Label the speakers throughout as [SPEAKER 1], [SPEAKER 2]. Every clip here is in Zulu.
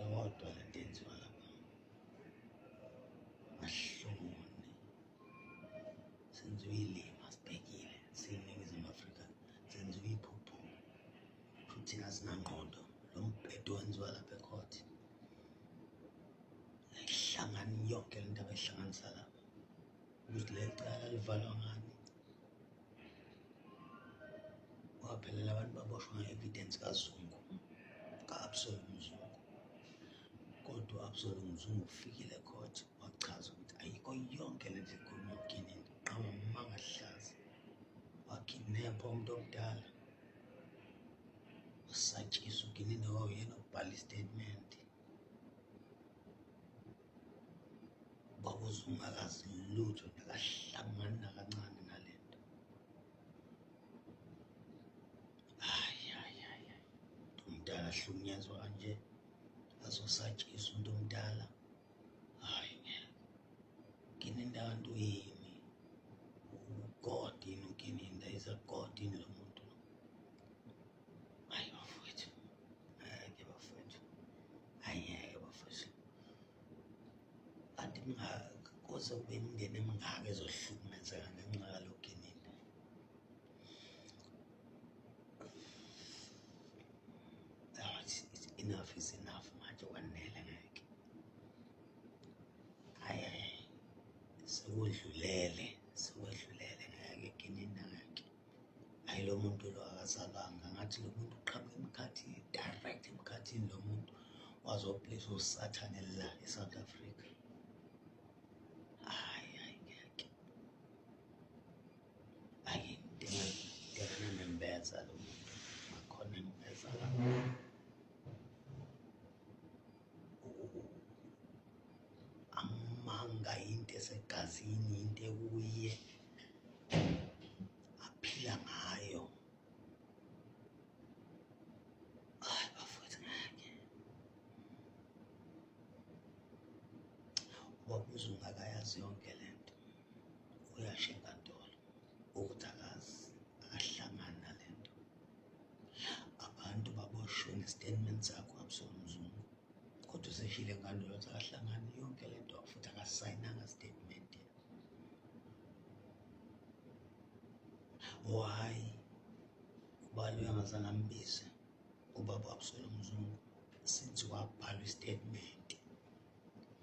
[SPEAKER 1] kodwa lento yenziwa lapha mahloni senziwe ilima sibhekile siyiNingizimu Afrika senziwe iphupho futhi thina sinangqondo lo mbhedo wenziwa lapha ecourt hlangana yonke lento abayihlanganisa lapha ukuthi le cala livalwa ngani waphelela abantu baboshwa nge-evidence kaZungu ka-Absolute Mzungu kodwa u-Absolute Mzungu ufikile ecourt wachaza ukuthi ayikho yonke lento ekhulunywa uGinini qhamuka mangahlazi wakidnapha umuntu omdala wasatshisa uGinini wawuyena obhala istatement bakuZungu akazi lutho nakahlangani nakancane nalento umdala ahlukunyezwa kanje azosatshisa umuntu omdala Ginini abantu yini uGod yini uGinini there is a God yini lo muntu hayi bafowethu angeke bafowethu kanti koze kube imindeni emingaka ezohlukumezeka ngenxa yalo Ginini enough is enough manje kwanele ngeke sekwedlulele ngeke Ginini ngeke hayi lo muntu lo akazalanga ngathi lo muntu uqhamuka emkhathini direct emkhathini lo muntu wazoplisa usathane la eSouth Africa ngeke ngeke nembeza lo muntu akhona embeza la amanga into esegazini into ekuye aphila ngayo bafowethu ngeke uZungu akayazi yonke lento uyasho enkantolo ukuthi akahlangani nalento abantu baboshwe nge-statement sakho Absolute Mzungu kodwa useshile enkantolo ukuthi akahlangani yonke lento futhi akasayinanga statement why ubani uyangazange ambize ubaba Absolute Mzungu since wabhala istatement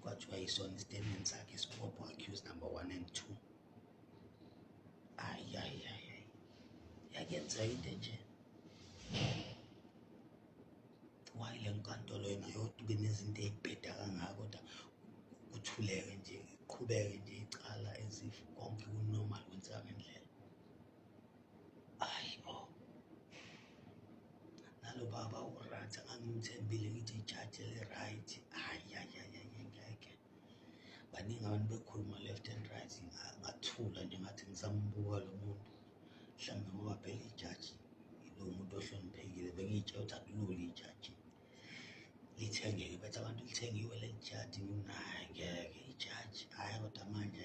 [SPEAKER 1] kwathiwa yisona istatement sakhe isibopho accused number 1 and 2 yakenza into nje why le nkantolo yena yodwa nezinto ezibheda kangaka kodwa kuthuleke nje iqhubeke nje icala ezifu konke kunormal kwenzeka ngendlela nalo baba uRatha angimthembile ngithi ijaji eli-right ngeke baningi abantu bekhuluma left and right ngathula nje ngathi ngisambuka lo muntu mhlawumbe ngoba phela ijaji lo muntu ohloniphekile bengiyitshela ukuthi akulula ijaji lithengeke bethi abantu lithengiwe leli jaji ngeke ijaji kodwa manje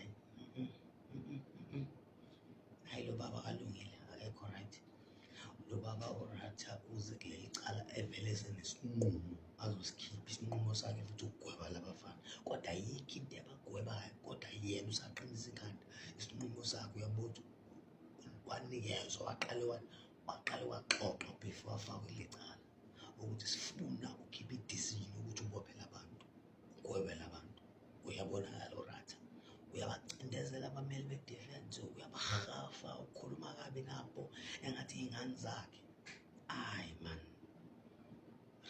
[SPEAKER 1] hayi lo baba kalungile akekho right lo baba uRatha uze kuleli cala evele senesinqumo azosikhipha isinqumo sakhe futhi ukugweba labafana kodwa ayikho into abagwebayo kodwa yena usaqinisa ikhanda isinqumo sakhe uyabona wanikezwa waqale waxoxa before afakwe lecala ukuthi sifuna ukhipha i-decision ukuthi ubophele abantu ugwebele abantu uyabonakala uRatha uyabacindezela abameli be-defense uyabahafa ukhuluma kabi ngabo engathi iy'ngane zakhe man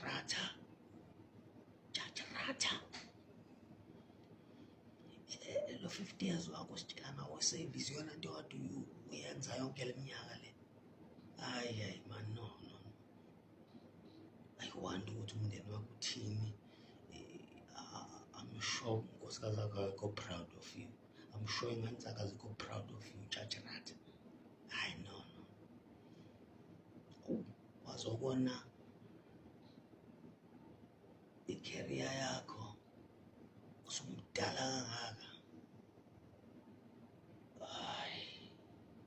[SPEAKER 1] Ratha Judge Ratha lo 50 years wakho sitshela ngawo service yona nto kade uyenza yonke leminyaka le man no ayiwandi ukuthi umndeni wakho uthini I'm sure unkosikazi wakho akekho proud of you I'm sure ingane zakho azikho proud of you Judge Ratha no wazobona i-career yakho usumdala kangaka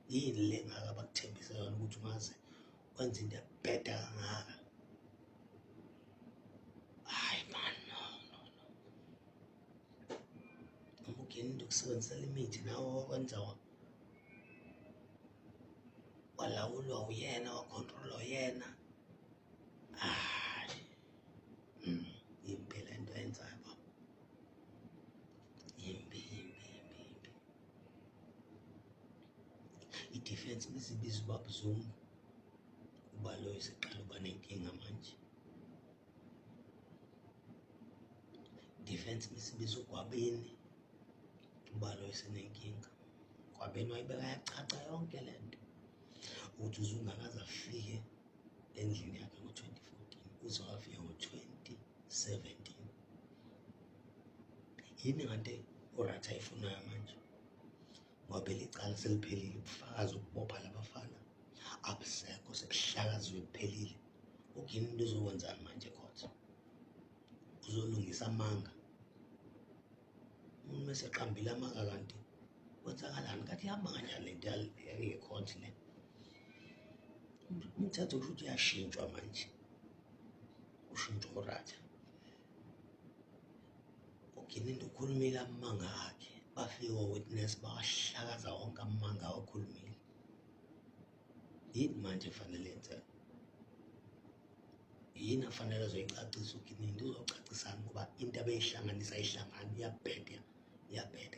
[SPEAKER 1] yini le ngaka bakuthembisa yona ukuthi ungaze wenza into ebheda kangaka man usebenzisela imithi nawe wakwenza walawulwa uyena, wakhontrolwa uyena. Yimbi le nto yenzayo baba, yimbi. I-defense bisibiza uba buZungu kuba loyo seqala uba nenkinga manje. Defense bisibiza uGwabini uba loyo senenkinga. Gwabini wayibeka yacaca yonke le nto ukuthi uZungu akaze afike endlini yakhe ngo-2014 uze wafika ngo-2017. Yini ngante uRathi ayifunayo manje? Ngoba icala seliphelile, ubufakazi ukubopha labafana abusekho, sekuhlakaziwe kuphelile. Yini into uzokwenzani manje court? Uzolungisa amanga? Umuntu meseqambile amanga kanti kwenzakalani? Kathi ihamba kanjani le nto ye-court le? Umthetho kusho ukuthi uyashintshwa manje, ushintshwa uRathi. Yini into ukhulumile amanga akhe, bafike o-witness bawahlakaza wonke amanga awakhulumile. Yini manje kufanele yenzeke? Yini afanele azoyicacisa uGinindi? Uzocacisana ngoba into abeyihlanganisa ayihlangani, iyabheda.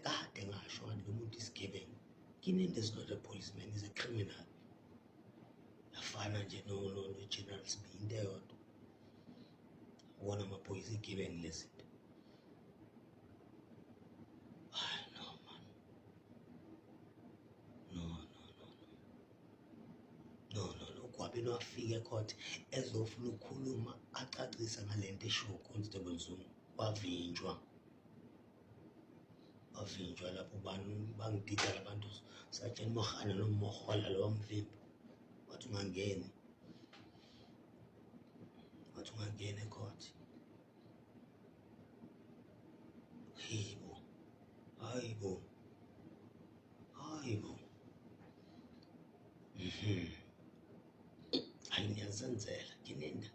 [SPEAKER 1] Kade ngasho kanti lo muntu isigebengu. Kinindi is not a policeman, is a criminal. Afana nje no-General Smith, into eyodwa. Wona amaphoyisa igebengu lezinto. Gwabini wafika ecourt ezofuna ukukhuluma acacisa ngale nto eshiwo uConstable Zungu, wavinjwa lapho bangidida labantu, Sergeant Mohana noMohola lo wamvimba, wathi ungangeni ecourt. Hayibo. Hayi niyazenzela Kinindi,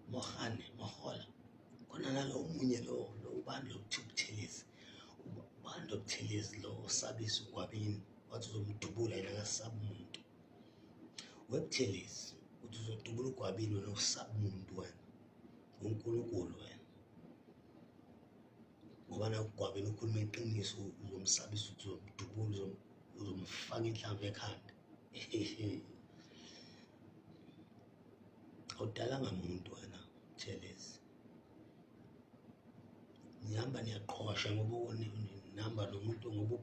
[SPEAKER 1] Mohola, khona nalo omunye lo ubani lo Buthelezi, lo osabisa uGwabini, wathi uzomdubula yena akasabi umuntu. Webuthelezi uthi uzodubula uGwabini wena usabi umuntu wena, uNkulunkulu wena. Ngoba na uGwabini ukhuluma iqiniso, uzomsabisa uthi uzomdubula, uzomfaka inhlamvu ekhanda. Awudalanga muntu wena Buthelezi. Nihamba niyaqhosha ngoba unamba nomuntu ngoba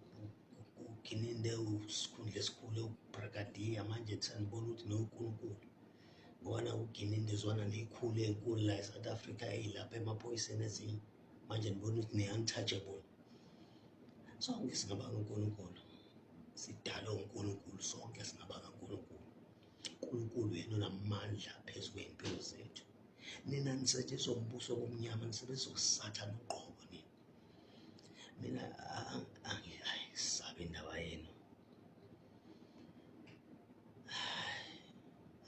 [SPEAKER 1] uGinindi usikhundla esikhulu ewubrigadier manje sanibona ukuthi noNkulunkulu. Ngoba na uGinindi ezwana neyikhulu ey'nkulu la eSouth Africa ey'lapha emaphoyiseni ezinye. Manje nibona ukuthi ne-untouchable. Sonke singabanga uNkulunkulu, sidalwe uNkulunkulu, sonke singabanga uNkulunkulu. uNkulunkulu yena unamandla phezu kwey'mpilo zethu. Nina nisetshenziswa umbuso womnyama, nisebenzisa usathane uqobo nina. Mina angisabi indaba yenu.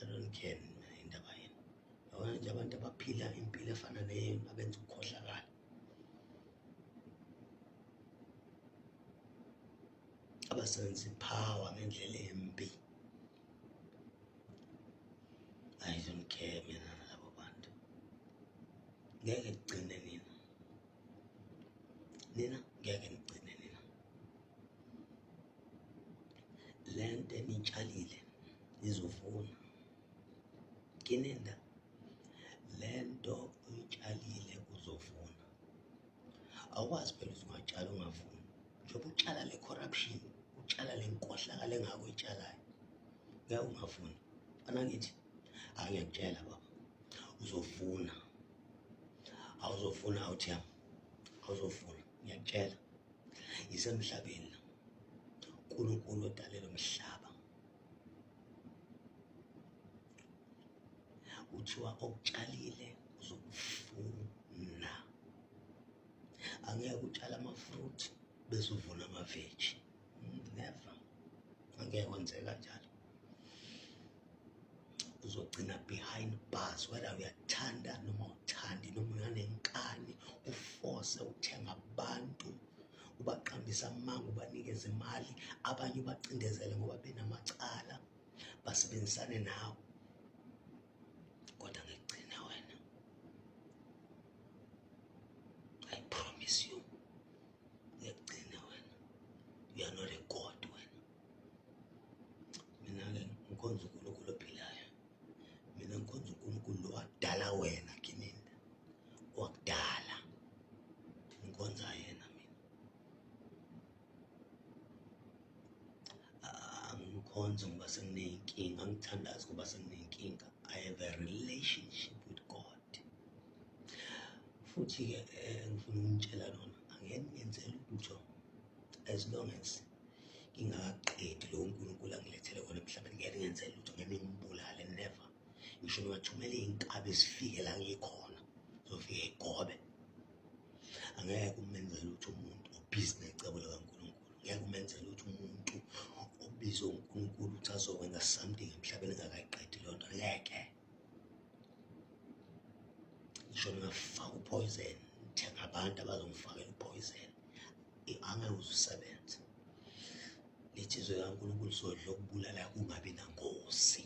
[SPEAKER 1] I don't care indaba yenu. Yabona nje abantu abaphila impilo efana neyenu abenza ukukhohlakala. Abasebenzisa ipower ngendlela embi. I don't care mina nalabo bantu. Ngeke ngigcine nina ngeke ngigcine nina. Le nto eniyitshalile nizovuna. Kinindi, le nto uyitshalile uzovuna. Awukwazi phela ukuthi ungatshala ungavuni. Njengoba utshala le corruption, utshala le nkohlakalo engako uyitshalayo, ngeke ungavuni. Anangithi ngiyakutshela baba, uzovuna. Awuzovuna out yami, awuzovuna, ngiyakutshela. Yisemhlabeni la, uNkulunkulu odalela umhlaba. Uthiwa okutshalile uzokufuna. Angeke utshala ama-fruit bese uvuna amaveji. Never. Angeke kwenzeka kanjalo. Uzogcina behind bars, whether uyathanda noma awuthandi, noma uyanenkani, uforce uthenga abantu, ubaqambisa amanga, ubanikeze imali, abanye ubacindezele ngoba benamacala basebenzisane nawe, kodwa ngekugcina wena, I promise you, ngekugcina wena, you are not a god wena. Mina-ke ngikhonza uNkulunkulu ophilayo, mina ngikhonza uNkulunkulu lo wadala wena Kininda, wakudala, ngikhonza yena mina. Angikhonzi ngoba senginey'nkinga, angithandazi ngoba senginey'nkinga. I have a relationship with God. Futhi-ke ngifuna ukunitshela lona, angeke ngenzele utho as long as ngingakaqedi lowo uNkulunkulu angilethele wona emhlabeni. Ngeke ngenzele utho, ngeke ngimbulale, never. Ngisho ngingathumela iy'nkabi zifike la ngikhona, zofika y'gobe. Angeke umenzele utho umuntu obhizi necebo likaNkulunkulu. Ngeke umenzele utho umuntu obizwe uNkulunkulu ukuthi azokwenza something emhlabeni engakayiqedi leyo nto. Ngeke. Ngisho ngingafaka uphoyizeni, ngithenga abantu abazongifakela uphoyizeni, angeke uze usebenze. Lithi izwi likaNkulunkulu sodla okubulala kungabi nangozi.